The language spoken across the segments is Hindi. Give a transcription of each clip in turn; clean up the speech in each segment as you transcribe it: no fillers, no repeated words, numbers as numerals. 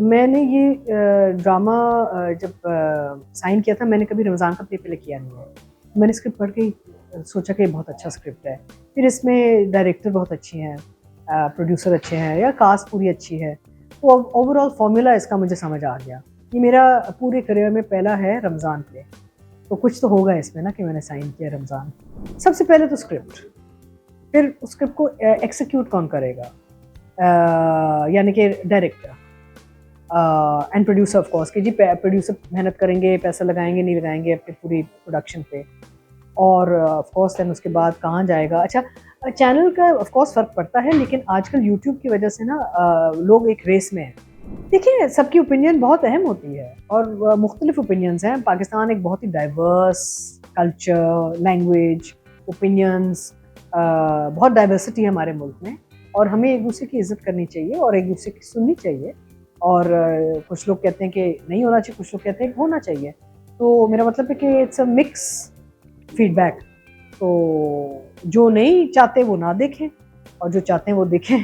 मैंने ये ड्रामा जब साइन किया था, मैंने कभी रमज़ान का प्ले पहले किया नहीं है। मैंने स्क्रिप्ट पढ़ के ही सोचा कि ये बहुत अच्छा स्क्रिप्ट है। फिर इसमें डायरेक्टर बहुत अच्छी हैं, प्रोड्यूसर अच्छे हैं, या कास्ट पूरी अच्छी है। तो ओवरऑल फ़ॉर्मूला इसका मुझे समझ आ गया। ये मेरा पूरे करियर में पहला है रमज़ान प्ले, तो कुछ तो होगा इसमें ना कि मैंने साइन किया रमज़ान। सबसे पहले तो स्क्रिप्ट, फिर उस स्क्रिप्ट को एक्सिक्यूट कौन करेगा, यानी कि director and producer of course कि जी प्रोड्यूसर मेहनत करेंगे, पैसा लगाएंगे नहीं लगाएंगे अपनी पूरी प्रोडक्शन पे, और ऑफ कोर्स दैन उसके बाद कहाँ जाएगा। अच्छा, चैनल का ऑफ कोर्स फ़र्क पड़ता है, लेकिन आजकल यूट्यूब की वजह से ना लोग एक रेस में हैं। देखिए, सबकी ओपिनियन बहुत अहम होती है, और मुख्तलिफ ओपिनियंस हैं। पाकिस्तान एक बहुत ही डाइवर्स कल्चर, लैंग्वेज, ओपिनियंस, बहुत डाइवर्सिटी है हमारे मुल्क में, और हमें एक दूसरे की इज़्ज़त करनी चाहिए और एक दूसरे की सुननी चाहिए। और कुछ लोग कहते हैं कि नहीं होना चाहिए, कुछ लोग कहते हैं कि होना चाहिए। तो मेरा मतलब है कि इट्स अ मिक्स फीडबैक। तो जो नहीं चाहते वो ना देखें, और जो चाहते हैं वो देखें।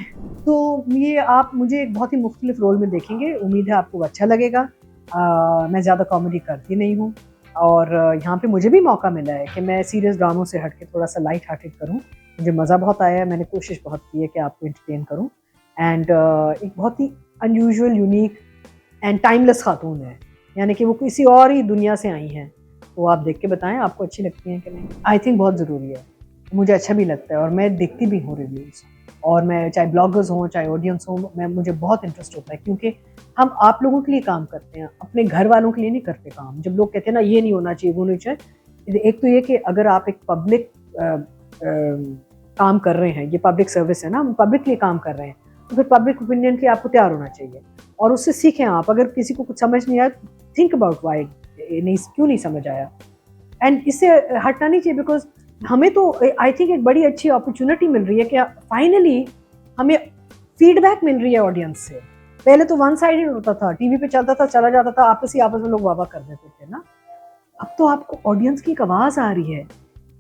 तो ये आप मुझे एक बहुत ही मुख्तलिफ रोल में देखेंगे, उम्मीद है आपको अच्छा लगेगा। मैं ज़्यादा कॉमेडी करती नहीं हूँ, और यहाँ पे मुझे भी मौका मिला है कि मैं सीरियस ड्रामों से हट के थोड़ा सा लाइट हार्टेड करूँ। मुझे मज़ा बहुत आया है, मैंने कोशिश बहुत की है कि आपको एंटरटेन करूँ। एंड एक बहुत ही अनयूजुअल, यूनिक एंड टाइमलेस खातून है, यानी कि वो किसी और ही दुनिया से आई हैं। तो आप देख के बताएं आपको अच्छी लगती हैं कि नहीं। आई थिंक बहुत ज़रूरी है, मुझे अच्छा भी लगता है, और मैं देखती भी हूँ रिव्यूज़। और मैं चाहे ब्लॉगर्स हों चाहे ऑडियंस हो, मैं मुझे बहुत इंटरेस्ट होता है, क्योंकि हम आप लोगों के लिए काम करते हैं, अपने घर वालों के लिए नहीं करते काम। जब लोग कहते हैं ना ये नहीं होना चाहिए, वो नहीं चाहिए, एक तो ये कि अगर आप एक पब्लिक काम कर रहे हैं, ये पब्लिक सर्विस है ना, हम पब्लिक के लिए काम कर रहे हैं, तो फिर पब्लिक ओपिनियन के लिए आपको तैयार होना चाहिए, और उससे सीखें आप। अगर किसी को कुछ समझ नहीं आया, थिंक अबाउट वाई नहीं, क्यों नहीं समझ आया, एंड इससे हटना नहीं चाहिए। बिकॉज हमें तो आई थिंक एक बड़ी अच्छी अपॉर्चुनिटी मिल रही है कि फाइनली हमें फीडबैक मिल रही है ऑडियंस से। पहले तो वन साइडेड होता था, टीवी पे चलता था, चला जाता था, आपस में लोग वाह कर देते थे ना। अब तो आपको ऑडियंस की एक आवाज आ रही है।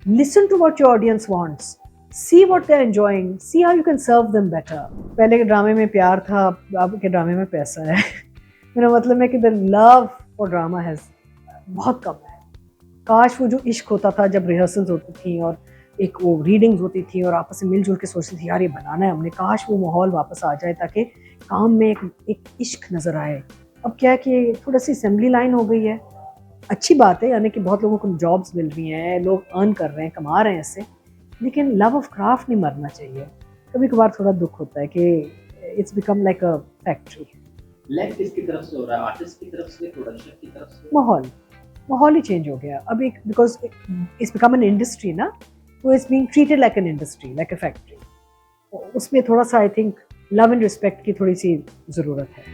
Listen to what your audience wants, see what they are enjoying, see how you can serve them better. पहले के ड्रामे में प्यार था, अब के ड्रामे में पैसा है। मेरा मतलब है कि the love for drama has बहुत कम है। काश वो जो इश्क होता था जब रिहर्सल्स होती थी, और एक वो रीडिंग्स होती थी, और आपस में मिलजुल के सोचती थी यार ये बनाना है हमने, काश वो माहौल वापस आ जाए, ताकि काम में एक इश्क नज़र आए। अब क्या है कि थोड़ा सी असेंबली लाइन हो गई है। अच्छी बात है, यानी कि बहुत लोगों को जॉब्स मिल रही हैं, लोग अर्न कर रहे हैं, कमा रहे हैं इससे, लेकिन लव ऑफ क्राफ्ट नहीं मरना चाहिए। कभी कभार थोड़ा दुख होता है कि it's become like a factory. Lag किसकी तरफ से हो रहा है, आर्टिस्ट की तरफ से, प्रोडक्शन की तरफ से? माहौल माहौल ही चेंज हो गया अब, एक because it's become an industry ना, तो it's being treated like an industry, like a factory. उसमें थोड़ा सा I think love and respect की थोड़ी सी ज़रूरत है।